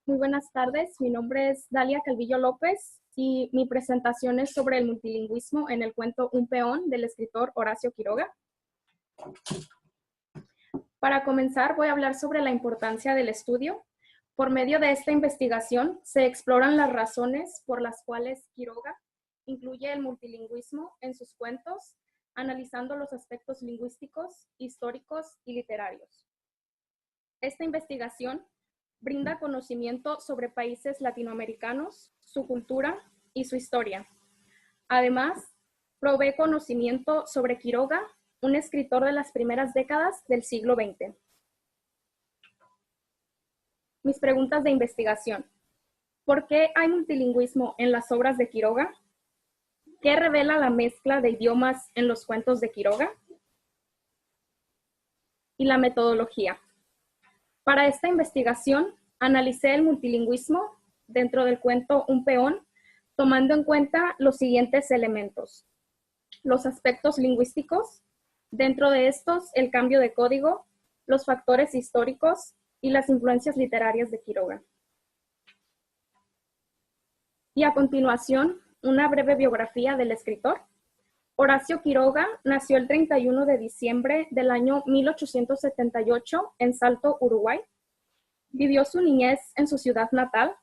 Muy buenas tardes, mi nombre es Dalia Calvillo López y mi presentación es sobre el multilingüismo en el cuento Un peón del escritor Horacio Quiroga. Para comenzar, voy a hablar sobre la importancia del estudio. Por medio de esta investigación se exploran las razones por las cuales Quiroga incluye el multilingüismo en sus cuentos, analizando los aspectos lingüísticos, históricos y literarios. Esta investigación brinda conocimiento sobre países latinoamericanos, su cultura y su historia. Además, provee conocimiento sobre Quiroga, un escritor de las primeras décadas del siglo XX. Mis preguntas de investigación. ¿Por qué hay multilingüismo en las obras de Quiroga? ¿Qué revela la mezcla de idiomas en los cuentos de Quiroga? Y la metodología. Para esta investigación, analicé el multilingüismo dentro del cuento Un peón, tomando en cuenta los siguientes elementos. Los aspectos lingüísticos, dentro de estos el cambio de código, los factores históricos y las influencias literarias de Quiroga. Y a continuación, una breve biografía del escritor. Horacio Quiroga nació el 31 de diciembre del año 1878 en Salto, Uruguay. Vivió su niñez en su ciudad natal.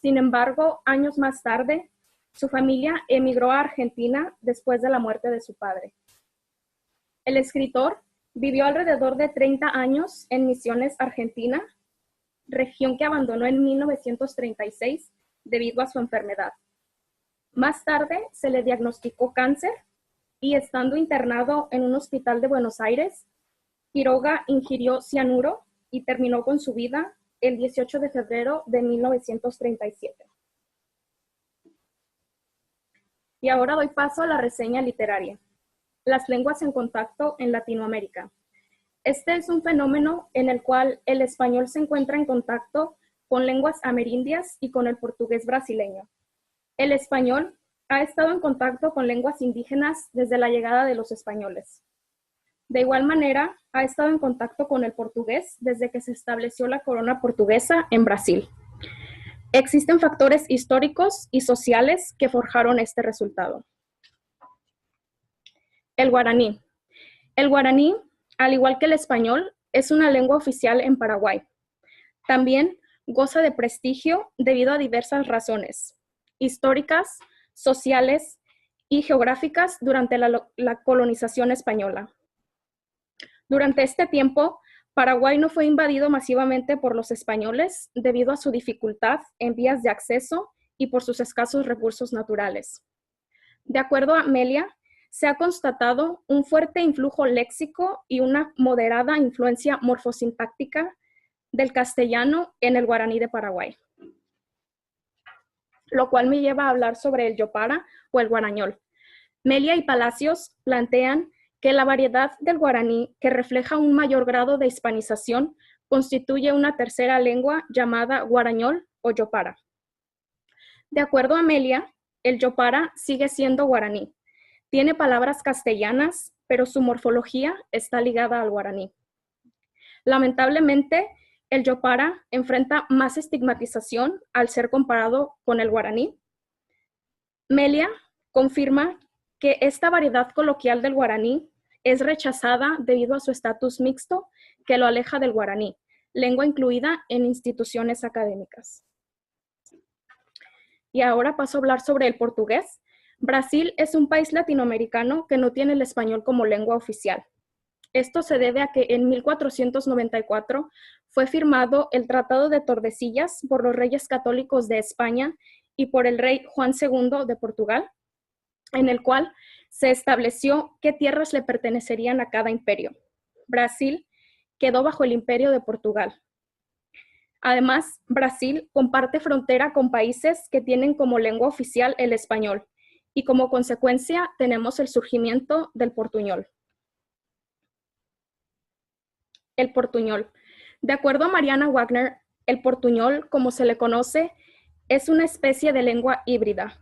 Sin embargo, años más tarde, su familia emigró a Argentina después de la muerte de su padre. El escritor vivió alrededor de 30 años en Misiones, Argentina, región que abandonó en 1936 debido a su enfermedad. Más tarde se le diagnosticó cáncer y estando internado en un hospital de Buenos Aires, Quiroga ingirió cianuro y terminó con su vida el 18 de febrero de 1937. Y ahora doy paso a la reseña literaria. Las lenguas en contacto en Latinoamérica. Este es un fenómeno en el cual el español se encuentra en contacto con lenguas amerindias y con el portugués brasileño. El español ha estado en contacto con lenguas indígenas desde la llegada de los españoles. De igual manera, ha estado en contacto con el portugués desde que se estableció la corona portuguesa en Brasil. Existen factores históricos y sociales que forjaron este resultado. El guaraní. El guaraní, al igual que el español, es una lengua oficial en Paraguay. También goza de prestigio debido a diversas razones históricas, sociales y geográficas durante la colonización española. Durante este tiempo, Paraguay no fue invadido masivamente por los españoles debido a su dificultad en vías de acceso y por sus escasos recursos naturales. De acuerdo a Amelia, se ha constatado un fuerte influjo léxico y una moderada influencia morfosintáctica del castellano en el guaraní de Paraguay, lo cual me lleva a hablar sobre el yopara o el guarañol. Melia y Palacios plantean que la variedad del guaraní, que refleja un mayor grado de hispanización, constituye una tercera lengua llamada guarañol o yopara. De acuerdo a Melia, el yopara sigue siendo guaraní. Tiene palabras castellanas, pero su morfología está ligada al guaraní. Lamentablemente, el yopara enfrenta más estigmatización al ser comparado con el guaraní. Melia confirma que esta variedad coloquial del guaraní es rechazada debido a su estatus mixto que lo aleja del guaraní, lengua incluida en instituciones académicas. Y ahora paso a hablar sobre el portugués. Brasil es un país latinoamericano que no tiene el español como lengua oficial. Esto se debe a que en 1494 fue firmado el Tratado de Tordesillas por los reyes católicos de España y por el rey Juan II de Portugal, en el cual se estableció qué tierras le pertenecerían a cada imperio. Brasil quedó bajo el imperio de Portugal. Además, Brasil comparte frontera con países que tienen como lengua oficial el español, y como consecuencia tenemos el surgimiento del portuñol. El portuñol. De acuerdo a Mariana Wagner, el portuñol, como se le conoce, es una especie de lengua híbrida,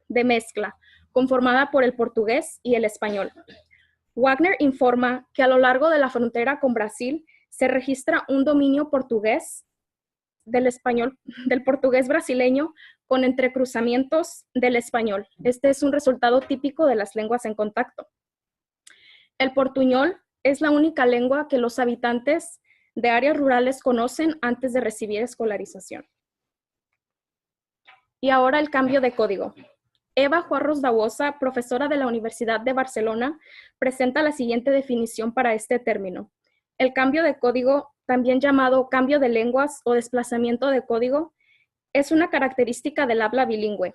de mezcla, conformada por el portugués y el español. Wagner informa que a lo largo de la frontera con Brasil se registra un dominio portugués del español, del portugués brasileño con entrecruzamientos del español. Este es un resultado típico de las lenguas en contacto. El portuñol es la única lengua que los habitantes de áreas rurales conocen antes de recibir escolarización. Y ahora el cambio de código. Eva Juarros Dawosa, profesora de la Universidad de Barcelona, presenta la siguiente definición para este término. El cambio de código, también llamado cambio de lenguas o desplazamiento de código, es una característica del habla bilingüe,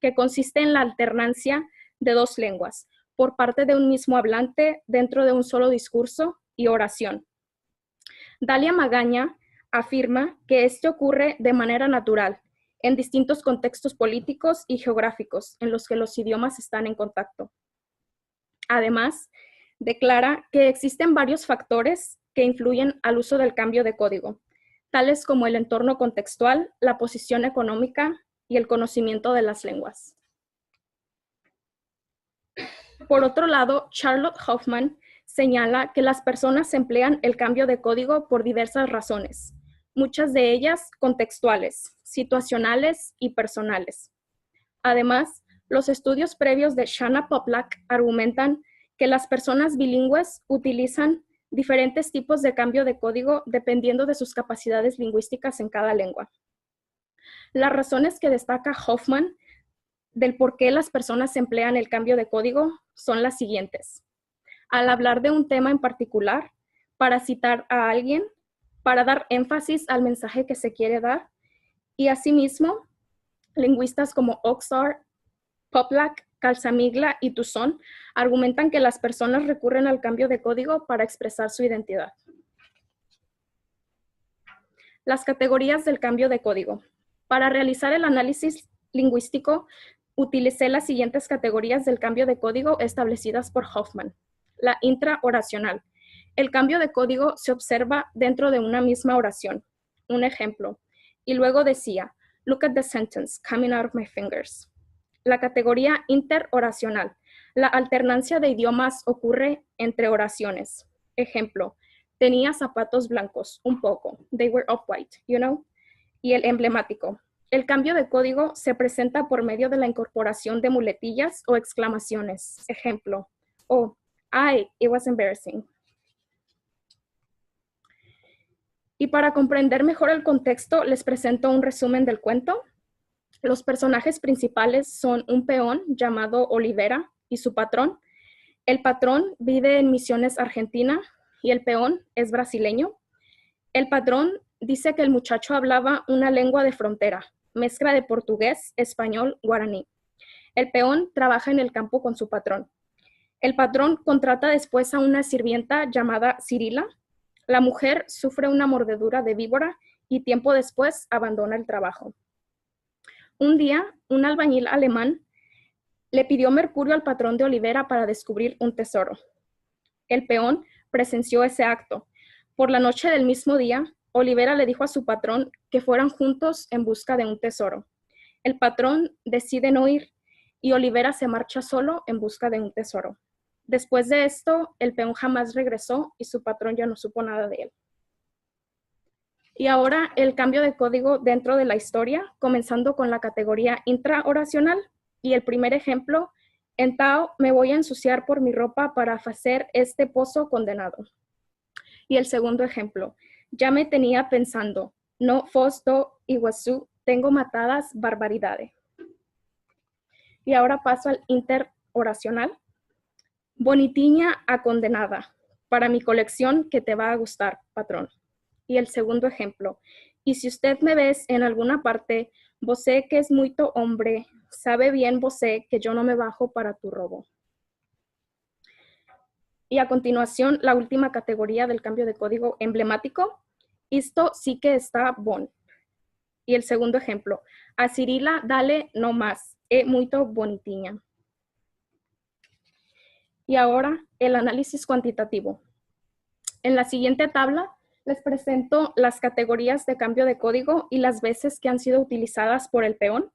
que consiste en la alternancia de dos lenguas por parte de un mismo hablante dentro de un solo discurso y oración. Dalia Magaña afirma que esto ocurre de manera natural en distintos contextos políticos y geográficos en los que los idiomas están en contacto. Además, declara que existen varios factores que influyen al uso del cambio de código, tales como el entorno contextual, la posición económica y el conocimiento de las lenguas. Por otro lado, Charlotte Hoffman señala que las personas emplean el cambio de código por diversas razones, muchas de ellas contextuales, situacionales y personales. Además, los estudios previos de Shanna Poplack argumentan que las personas bilingües utilizan diferentes tipos de cambio de código dependiendo de sus capacidades lingüísticas en cada lengua. Las razones que destaca Hoffman del por qué las personas emplean el cambio de código son las siguientes. Al hablar de un tema en particular, para citar a alguien, para dar énfasis al mensaje que se quiere dar, y asimismo, lingüistas como Oxford, Poplack, Calzamigla y Toussaint argumentan que las personas recurren al cambio de código para expresar su identidad. Las categorías del cambio de código. Para realizar el análisis lingüístico, utilicé las siguientes categorías del cambio de código establecidas por Hoffman. La intraoracional. El cambio de código se observa dentro de una misma oración. Un ejemplo. Y luego decía, look at the sentence coming out of my fingers. La categoría interoracional. La alternancia de idiomas ocurre entre oraciones. Ejemplo, tenía zapatos blancos, un poco. They were off-white, you know. Y el emblemático. El cambio de código se presenta por medio de la incorporación de muletillas o exclamaciones. Ejemplo, oh, it was embarrassing. Y para comprender mejor el contexto, les presento un resumen del cuento. Los personajes principales son un peón llamado Olivera y su patrón. El patrón vive en Misiones, Argentina, y el peón es brasileño. El patrón dice que el muchacho hablaba una lengua de frontera, mezcla de portugués, español, guaraní. El peón trabaja en el campo con su patrón. El patrón contrata después a una sirvienta llamada Cirila. La mujer sufre una mordedura de víbora y tiempo después abandona el trabajo. Un día, un albañil alemán le pidió mercurio al patrón de Olivera para descubrir un tesoro. El peón presenció ese acto. Por la noche del mismo día, Olivera le dijo a su patrón que fueran juntos en busca de un tesoro. El patrón decide no ir y Olivera se marcha solo en busca de un tesoro. Después de esto, el peón jamás regresó y su patrón ya no supo nada de él. Y ahora el cambio de código dentro de la historia, comenzando con la categoría intraoracional. Y el primer ejemplo, en Tao me voy a ensuciar por mi ropa para hacer este pozo condenado. Y el segundo ejemplo, ya me tenía pensando, no fosto iguazú, tengo matadas barbaridades. Y ahora paso al interoracional. Bonitiña a condenada, para mi colección que te va a gustar, patrón. Y el segundo ejemplo, y si usted me ves en alguna parte, vosé que es muito hombre, sabe bien vosé que yo no me bajo para tu robo. Y a continuación, la última categoría del cambio de código emblemático, esto sí que está bon. Y el segundo ejemplo, a Cirila dale no más, muito bonitiña. Y ahora el análisis cuantitativo. En la siguiente tabla les presento las categorías de cambio de código y las veces que han sido utilizadas por el peón.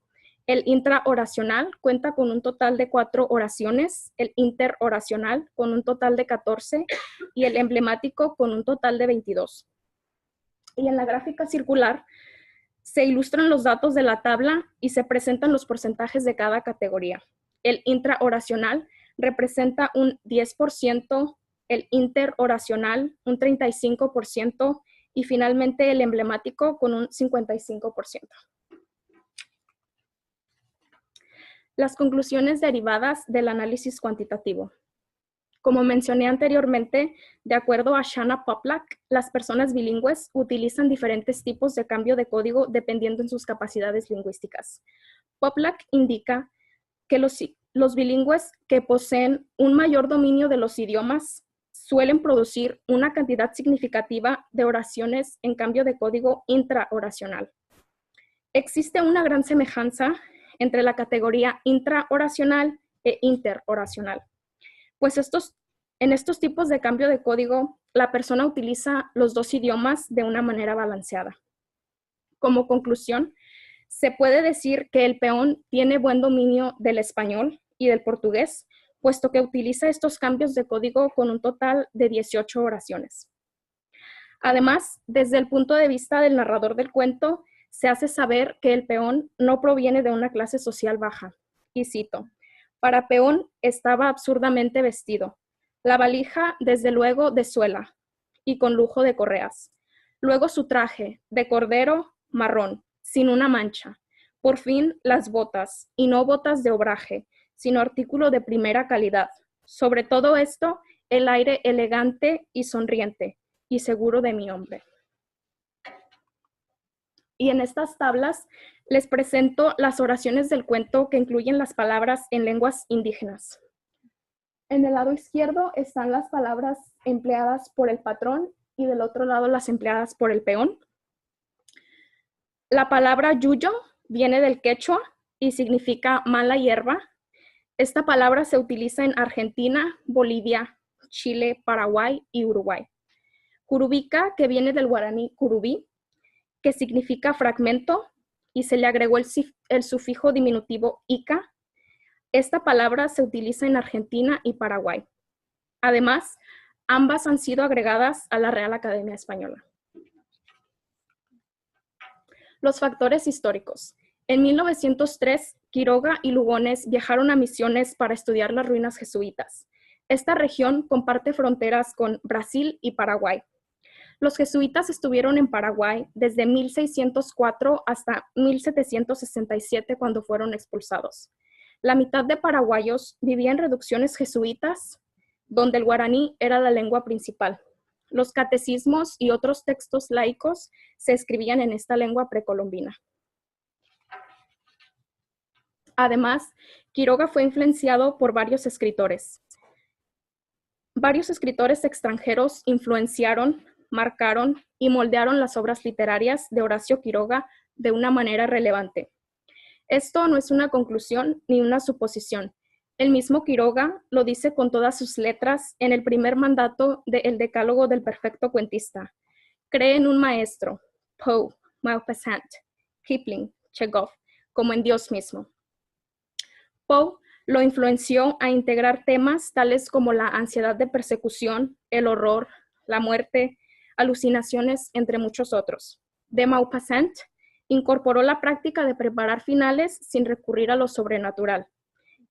El intraoracional cuenta con un total de 4 oraciones, el interoracional con un total de 14 y el emblemático con un total de 22. Y en la gráfica circular Se ilustran los datos de la tabla y se presentan los porcentajes de cada categoría. El intraoracional representa un 10%, el interoracional un 35% y finalmente el emblemático con un 55%. Las conclusiones derivadas del análisis cuantitativo. Como mencioné anteriormente, de acuerdo a Shanna Poplack, las personas bilingües utilizan diferentes tipos de cambio de código dependiendo en sus capacidades lingüísticas. Poplack indica que los bilingües que poseen un mayor dominio de los idiomas suelen producir una cantidad significativa de oraciones en cambio de código intraoracional. Existe una gran semejanza entre la categoría intraoracional e interoracional, pues en estos tipos de cambio de código, la persona utiliza los dos idiomas de una manera balanceada. Como conclusión, se puede decir que el peón tiene buen dominio del español y del portugués, puesto que utiliza estos cambios de código con un total de 18 oraciones. Además, desde el punto de vista del narrador del cuento, se hace saber que el peón no proviene de una clase social baja. Y cito, para peón estaba absurdamente vestido. La valija, desde luego, de suela y con lujo de correas. Luego su traje, de cordero, marrón, sin una mancha. Por fin, las botas, y no botas de obraje, sino artículo de primera calidad. Sobre todo esto, el aire elegante y sonriente, y seguro de mi hombre. Y en estas tablas les presento las oraciones del cuento que incluyen las palabras en lenguas indígenas. En el lado izquierdo están las palabras empleadas por el patrón y del otro lado las empleadas por el peón. La palabra yuyo viene del quechua y significa mala hierba. Esta palabra se utiliza en Argentina, Bolivia, Chile, Paraguay y Uruguay. Curubica, que viene del guaraní curubí, que significa fragmento, y se le agregó el sufijo diminutivo ica. Esta palabra se utiliza en Argentina y Paraguay. Además, ambas han sido agregadas a la Real Academia Española. Los factores históricos. En 1903, Quiroga y Lugones viajaron a Misiones para estudiar las ruinas jesuitas. Esta región comparte fronteras con Brasil y Paraguay. Los jesuitas estuvieron en Paraguay desde 1604 hasta 1767 cuando fueron expulsados. La mitad de paraguayos vivía en reducciones jesuitas, donde el guaraní era la lengua principal. Los catecismos y otros textos laicos se escribían en esta lengua precolombina. Además, Quiroga fue influenciado por varios escritores. Varios escritores extranjeros influenciaron, marcaron y moldearon las obras literarias de Horacio Quiroga de una manera relevante. Esto no es una conclusión ni una suposición. El mismo Quiroga lo dice con todas sus letras en el primer mandato del Decálogo del Perfecto Cuentista. Cree en un maestro, Poe, Maupassant, Kipling, Chekhov, como en Dios mismo. Poe lo influenció a integrar temas tales como la ansiedad de persecución, el horror, la muerte, alucinaciones, entre muchos otros. De Maupassant incorporó la práctica de preparar finales sin recurrir a lo sobrenatural.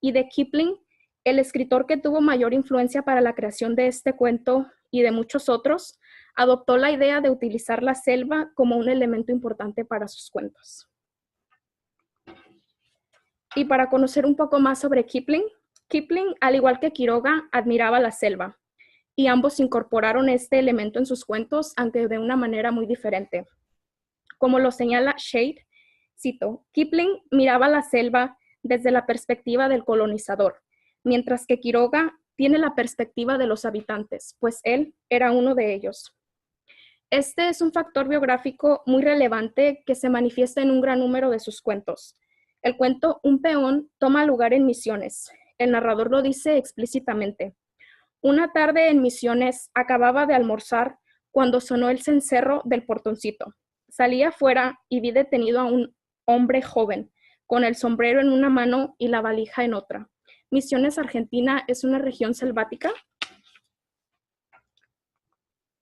Y de Kipling, el escritor que tuvo mayor influencia para la creación de este cuento y de muchos otros, adoptó la idea de utilizar la selva como un elemento importante para sus cuentos. Y para conocer un poco más sobre Kipling, Kipling, al igual que Quiroga, admiraba la selva, y ambos incorporaron este elemento en sus cuentos, aunque de una manera muy diferente. Como lo señala Shade, cito, Kipling miraba la selva desde la perspectiva del colonizador, mientras que Quiroga tiene la perspectiva de los habitantes, pues él era uno de ellos. Este es un factor biográfico muy relevante que se manifiesta en un gran número de sus cuentos. El cuento Un peón toma lugar en Misiones. El narrador lo dice explícitamente. Una tarde en Misiones acababa de almorzar cuando sonó el cencerro del portoncito. Salí afuera y vi detenido a un hombre joven, con el sombrero en una mano y la valija en otra. Misiones, Argentina, es una región selvática.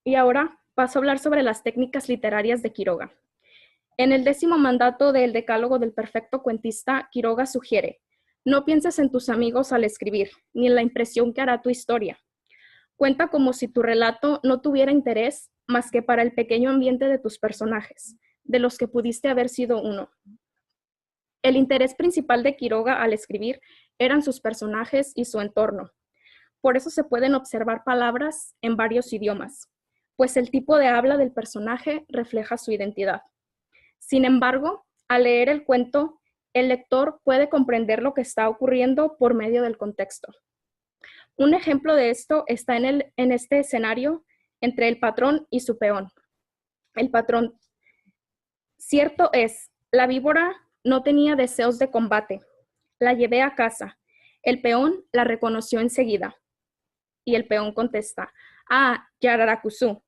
Y ahora paso a hablar sobre las técnicas literarias de Quiroga. En el 10º mandato del Decálogo del Perfecto Cuentista, Quiroga sugiere: no pienses en tus amigos al escribir, ni en la impresión que hará tu historia. Cuenta como si tu relato no tuviera interés más que para el pequeño ambiente de tus personajes, de los que pudiste haber sido uno. El interés principal de Quiroga al escribir eran sus personajes y su entorno. Por eso se pueden observar palabras en varios idiomas, pues el tipo de habla del personaje refleja su identidad. Sin embargo, al leer el cuento, el lector puede comprender lo que está ocurriendo por medio del contexto. Un ejemplo de esto está en este escenario entre el patrón y su peón. El patrón: cierto es, la víbora no tenía deseos de combate. La llevé a casa. El peón la reconoció enseguida. Y el peón contesta: ah, Yararakusú.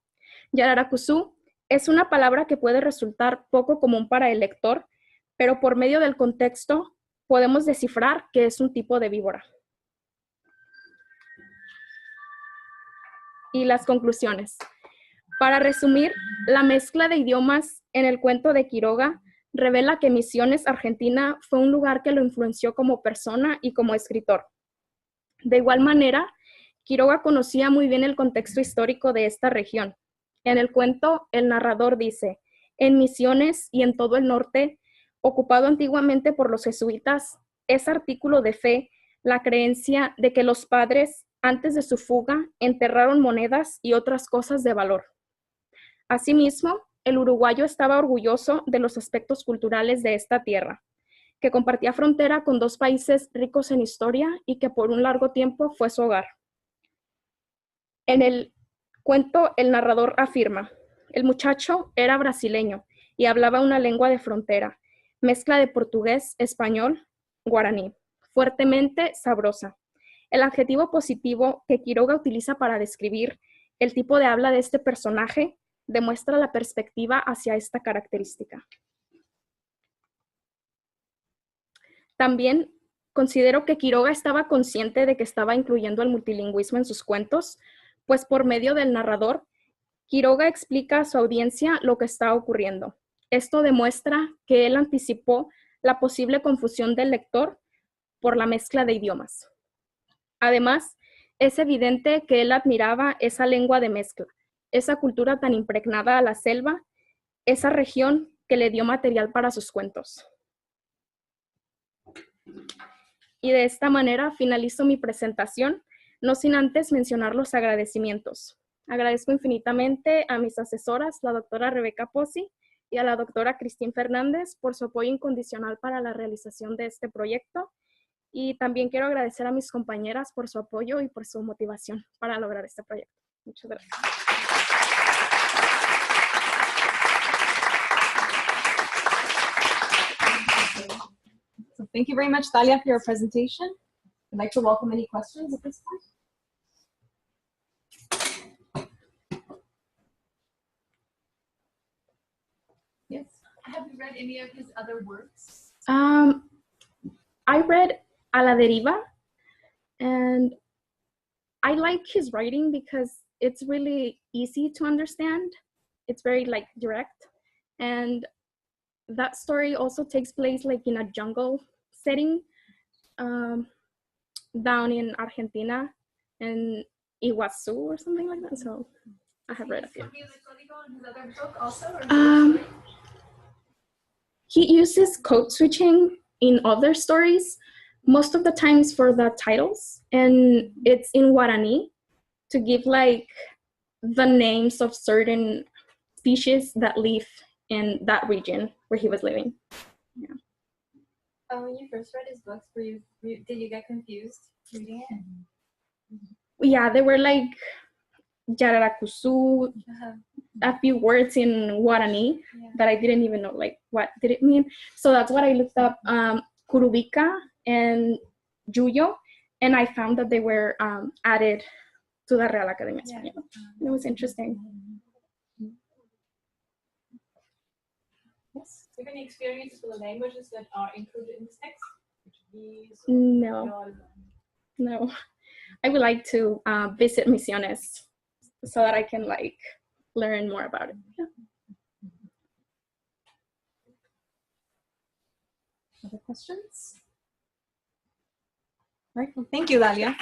Yararakusú es una palabra que puede resultar poco común para el lector, pero por medio del contexto podemos descifrar que es un tipo de víbora. Y las conclusiones. Para resumir, la mezcla de idiomas en el cuento de Quiroga revela que Misiones, Argentina, fue un lugar que lo influenció como persona y como escritor. De igual manera, Quiroga conocía muy bien el contexto histórico de esta región. En el cuento, el narrador dice: en Misiones y en todo el norte, ocupado antiguamente por los jesuitas, es artículo de fe la creencia de que los padres, antes de su fuga, enterraron monedas y otras cosas de valor. Asimismo, el uruguayo estaba orgulloso de los aspectos culturales de esta tierra, que compartía frontera con 2 países ricos en historia y que por un largo tiempo fue su hogar. En el cuento, el narrador afirma: el muchacho era brasileño y hablaba una lengua de frontera, mezcla de portugués, español, guaraní, fuertemente sabrosa. El adjetivo positivo que Quiroga utiliza para describir el tipo de habla de este personaje demuestra la perspectiva hacia esta característica. También considero que Quiroga estaba consciente de que estaba incluyendo el multilingüismo en sus cuentos, pues por medio del narrador, Quiroga explica a su audiencia lo que está ocurriendo. Esto demuestra que él anticipó la posible confusión del lector por la mezcla de idiomas. Además, es evidente que él admiraba esa lengua de mezcla, esa cultura tan impregnada a la selva, esa región que le dio material para sus cuentos. Y de esta manera finalizo mi presentación, no sin antes mencionar los agradecimientos. Agradezco infinitamente a mis asesoras, la doctora Rebeca Pozzi y a la doctora Cristín Fernández, por su apoyo incondicional para la realización de este proyecto. Y también quiero agradecer a mis compañeras por su apoyo y por su motivación para lograr este proyecto. Muchas gracias. So thank you very much, Talia, for your presentation. I'd like to welcome any questions at this point. Yes. Have you read any of his other works? I read A la Deriva, and I like his writing because it's really easy to understand. It's very like direct, and that story also takes place like in a jungle setting down in Argentina and Iguazu or something like that. So I have read a few. He uses code switching in other stories, most of the times for the titles, and it's in Guarani to give like the names of certain species that live in that region where he was living. Yeah. When you first read his books, did you get confused reading it? Yeah, they were like Yararakusú, a few words in Guarani that I didn't even know like what did it mean. So that's what I looked up, Curubika and Yuyo, and I found that they were added to the Real Academia Española. It was interesting. Yes. Do you have any experiences with the languages that are included in this text? No. I would like to visit Misiones so that I can like learn more about it. Yeah. Other questions? All right, well, thank you, Dalia.